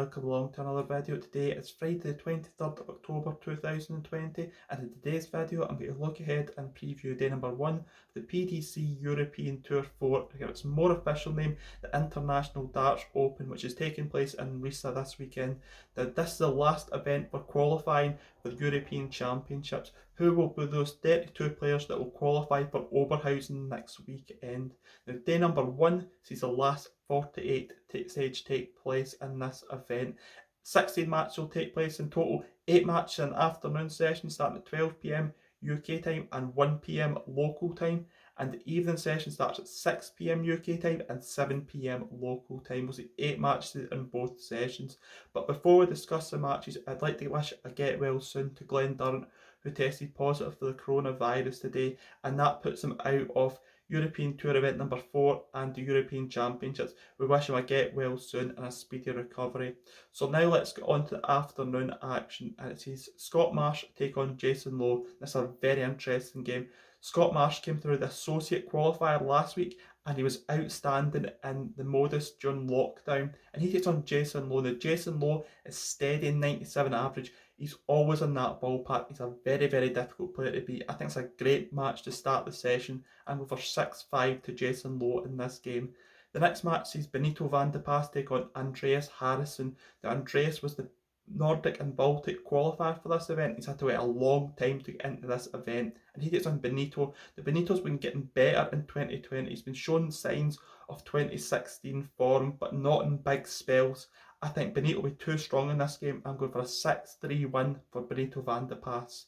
welcome along to another video. Today it's Friday the 23rd of October 2020, and in today's video I'm going to look ahead and preview day number 1 of the PDC European Tour for its more official name, the International Darts Open, which is taking place in Riesa this weekend. Now this is the last event for qualifying for the European Championships. Who will be those 32 players that will qualify for Oberhausen next weekend? Now day number 1 sees the last 48 stage take place in this event. 16 matches will take place in total, 8 matches in afternoon session starting at 12 PM UK time and 1 PM local time, and the evening session starts at 6 PM UK time and 7 PM local time. We'll see 8 matches in both sessions. But before we discuss the matches, I'd like to wish a get well soon to Glenn Durrant, who tested positive for the coronavirus today, and that puts him out of European Tour event number 4 and the European Championships. We wish him a get well soon and a speedy recovery. So now let's get on to the afternoon action, and it says Scott Marsh take on Jason Lowe. This is a very interesting game. Scott Marsh came through the associate qualifier last week and he was outstanding in the modus during lockdown, and he takes on Jason Lowe. Now Jason Lowe is steady 97 average. He's always in that ballpark. He's a very, very difficult player to beat. I think it's a great match to start the session, and we're for 6-5 to Jason Lowe in this game. The next match sees Benito Vandenbogaerde take on Andreas Harrysson. Now Andreas was the Nordic and Baltic qualifier for this event. He's had to wait a long time to get into this event, and he gets on Benito. The Benito's been getting better in 2020. He's been showing signs of 2016 form, but not in big spells. I think Benito will be too strong in this game. I'm going for a 6-3 win for Benito Vandenbogaerde.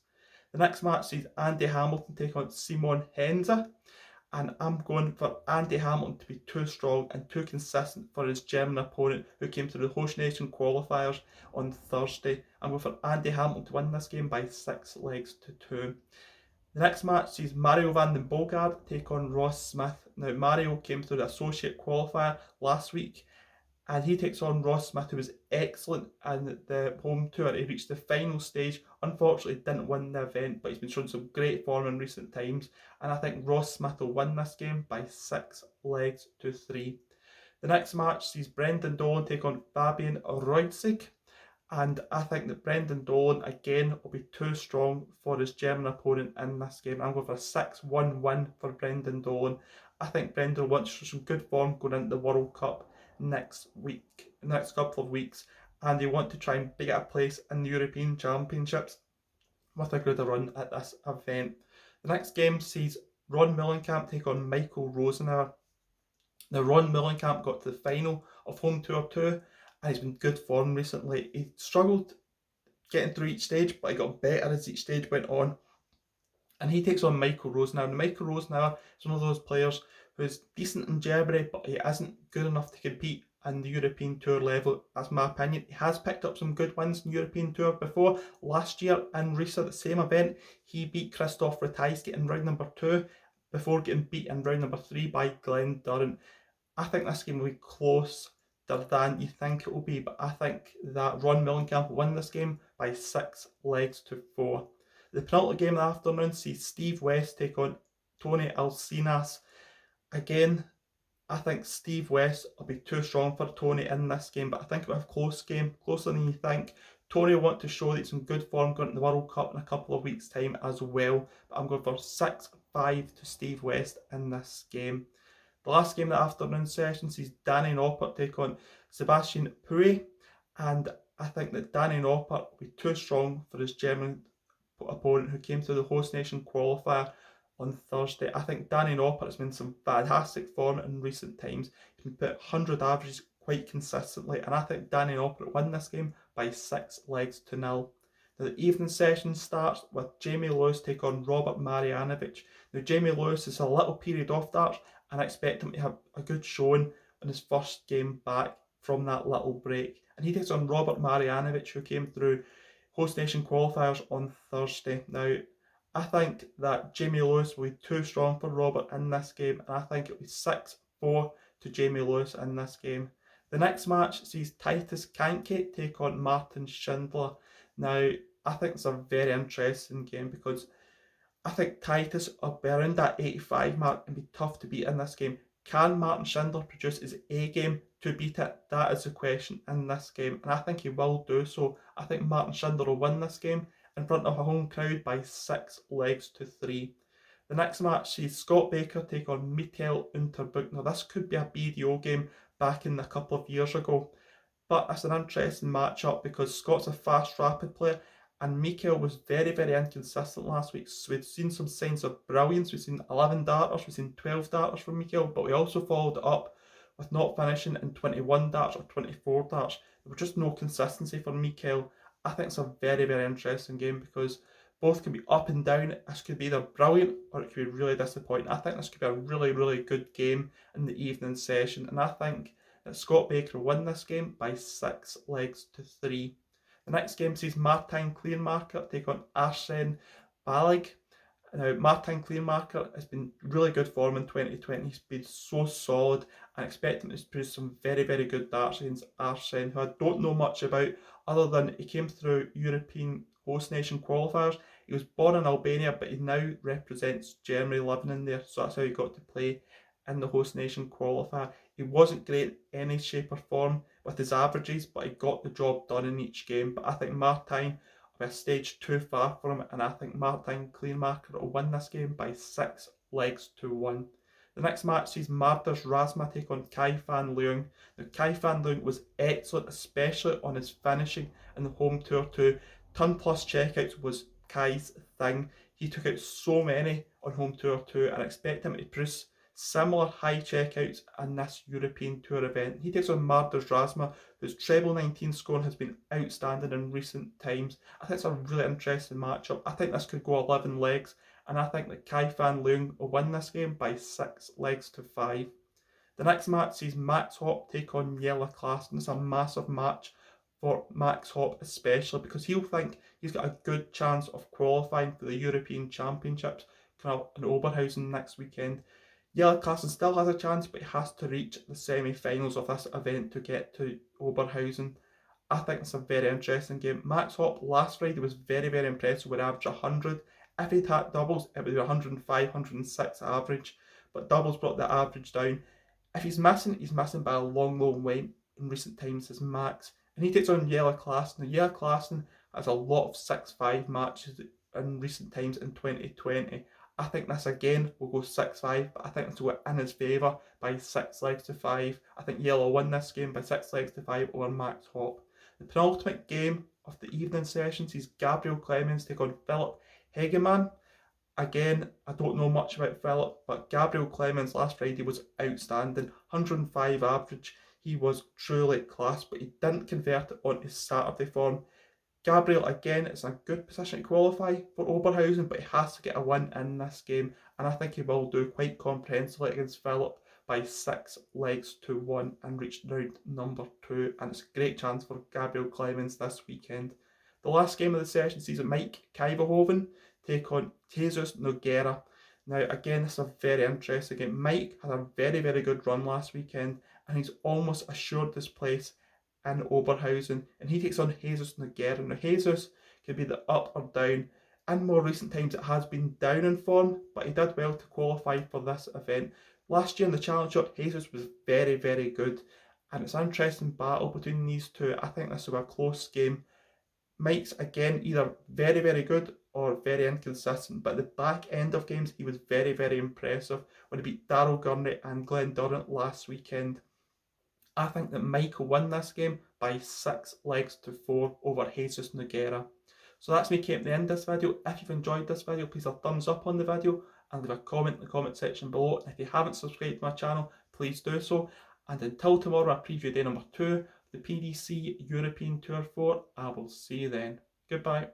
The next match sees Andy Hamilton take on Simeon, and I'm going for Andy Hamilton to be too strong and too consistent for his German opponent who came to the host nation qualifiers on Thursday. I'm going for Andy Hamilton to win this game by 6-2. The next match sees Mario Vandenbogaerde take on Ross Smith. Now Mario came through the associate qualifier last week, and he takes on Ross Smith, who was excellent in the home tour. He reached the final stage, unfortunately didn't win the event, but he's been showing some great form in recent times, and I think Ross Smith will win this game by 6-3. The next match sees Brendan Dolan take on Fabian Roetsch, and I think that Brendan Dolan again will be too strong for his German opponent in this game. I'm going for a 6-1 win for Brendan Dolan. I think Brendan wants to show some good form going into the World Cup next couple of weeks, and they want to try and get a place in the European Championships with a good run at this event. The next game sees Ron Meulenkamp take on Michael Rosenauer. Now Ron Meulenkamp got to the final of Home Tour 2 and he's been good form recently. He struggled getting through each stage, but he got better as each stage went on, and he takes on Michael Rosenauer. Now Michael Rosenauer is one of those players who's decent in Germany, but he isn't good enough to compete in the European Tour level. That's my opinion. He has picked up some good wins in European Tour before. Last year in Riesa, the same event, he beat Christoph Ratajski in round number 2 before getting beat in round number 3 by Glenn Durrant. I think this game will be closer than you think it will be, but I think that Ron Meulenkamp will win this game by 6-4. The penultimate game of the afternoon sees Steve West take on Toni Alcinas. Again, I think Steve West will be too strong for Toni in this game, but I think it will have a close game, closer than you think. Toni will want to show that he's in good form going to the World Cup in a couple of weeks' time as well, but I'm going for 6-5 to Steve West in this game. The last game of the afternoon session sees Danny Noppert take on Sebastian Pohl, and I think that Danny Noppert will be too strong for his German opponent who came to the host nation qualifier on Thursday. I think Danny Noppert has been some fantastic form in recent times. He's been put 100 averages quite consistently, and I think Danny Noppert will win this game by 6-0. Now the evening session starts with Jamie Lewis take on Robert Marijanovic. Now Jamie Lewis is a little period off darts, and I expect him to have a good showing in his first game back from that little break. And he takes on Robert Marijanovic, who came through host nation qualifiers on Thursday. Now I think that Jamie Lewis will be too strong for Robert in this game, and I think it will be 6-4 to Jamie Lewis in this game. The next match sees Tytus Kanik take on Martijn Schindler. Now, I think it's a very interesting game because I think Tytus will be around that 85 mark and be tough to beat in this game. Can Martin Schindler produce his A game to beat it? That is the question in this game, and I think he will do so. I think Martin Schindler will win this game in front of a home crowd by 6-3. The next match sees Scott Baker take on Mikael Unterbuchner. This could be a BDO game back in a couple of years ago, but it's an interesting matchup because Scott's a fast, rapid player, and Mikael was very, very inconsistent last week. So we've seen some signs of brilliance. We've seen 11 darters, we've seen 12 darters from Mikael, but we also followed it up with not finishing in 21 darts or 24 darts. There was just no consistency for Mikael. I think it's a very, very interesting game because both can be up and down. This could be either brilliant or it could be really disappointing. I think this could be a really, really good game in the evening session, and I think that Scott Baker will win this game by 6-3. The next game sees Martijn Kleermaker take on Arsen Ballaj. Now, Martijn Kleermaker has been really good form in 2020. He's been so solid, and I expect him to produce some very, very good darts against Arsen, who I don't know much about other than he came through European host nation qualifiers. He was born in Albania, but he now represents Germany living in there, so that's how he got to play in the host nation qualifier. He wasn't great in any shape or form with his averages, but he got the job done in each game. But I think Martijn will be a stage too far for him, and I think Martijn Kleermaker will win this game by 6-1. The next match sees Madars Razma take on Kai-Fan Leung. Now, Kai-Fan Leung was excellent, especially on his finishing in the home tour too. Ton plus checkouts was Kai's thing. He took out so many on home tour too, and I expect him to produce similar high checkouts in this European Tour event. He takes on Madars Razma, whose treble 19 scoring has been outstanding in recent times. I think it's a really interesting matchup. I think this could go 11 legs, and I think that Kai-Fan Leung will win this game by 6-5. The next match sees Max Hopp take on Jelle Klaassen. It's a massive match for Max Hopp, especially because he'll think he's got a good chance of qualifying for the European Championships coming up in Oberhausen next weekend. Jelle Klaassen still has a chance, but he has to reach the semi-finals of this event to get to Oberhausen. I think it's a very interesting game. Max Hopp last Friday was very, very impressive with average 100. If he'd had doubles, it would be 105, 106 average, but doubles brought the average down. If he's missing by a long, long way in recent times as Max, and he takes on Jelle Klaassen. Now, Jelle Klaassen has a lot of 6-5 matches in recent times in 2020. I think this again will go 6-5, but I think this will go in his favour by 6-5. I think Jelle will win this game by 6-5 over Max Hopp. The penultimate game of the evening session sees Gabriel Clemens take on Philip Hegeman. Again, I don't know much about Philip, but Gabriel Clemens last Friday was outstanding. 105 average. He was truly class, but he didn't convert it on his Saturday form. Gabriel, again, is in a good position to qualify for Oberhausen, but he has to get a win in this game, and I think he will do quite comprehensively against Philip by 6-1 and reach round number 2, and it's a great chance for Gabriel Clemens this weekend. The last game of the session sees Mike Kuyvehoven take on Jesus Nogueira. Now, again, this is a very interesting game. Mike had a very, very good run last weekend, and he's almost assured this place in Oberhausen, and he takes on Jesus Nogueira. Now, Jesus could be the up or down. In more recent times, it has been down in form, but he did well to qualify for this event. Last year in the Challenger, Jesus was very, very good, and it's an interesting battle between these two. I think this will be a close game. Mike's, again, either very, very good or very inconsistent, but at the back end of games, he was very, very impressive when he beat Darryl Gurney and Glenn Durrant last weekend. I think that Mike will win this game by 6-4 over Jesus Nogueira. So that's me came to the end of this video. If you've enjoyed this video, please leave a thumbs up on the video and leave a comment in the comment section below. And if you haven't subscribed to my channel, please do so. And until tomorrow, I preview day number 2 of the PDC European Tour 4. I will see you then. Goodbye.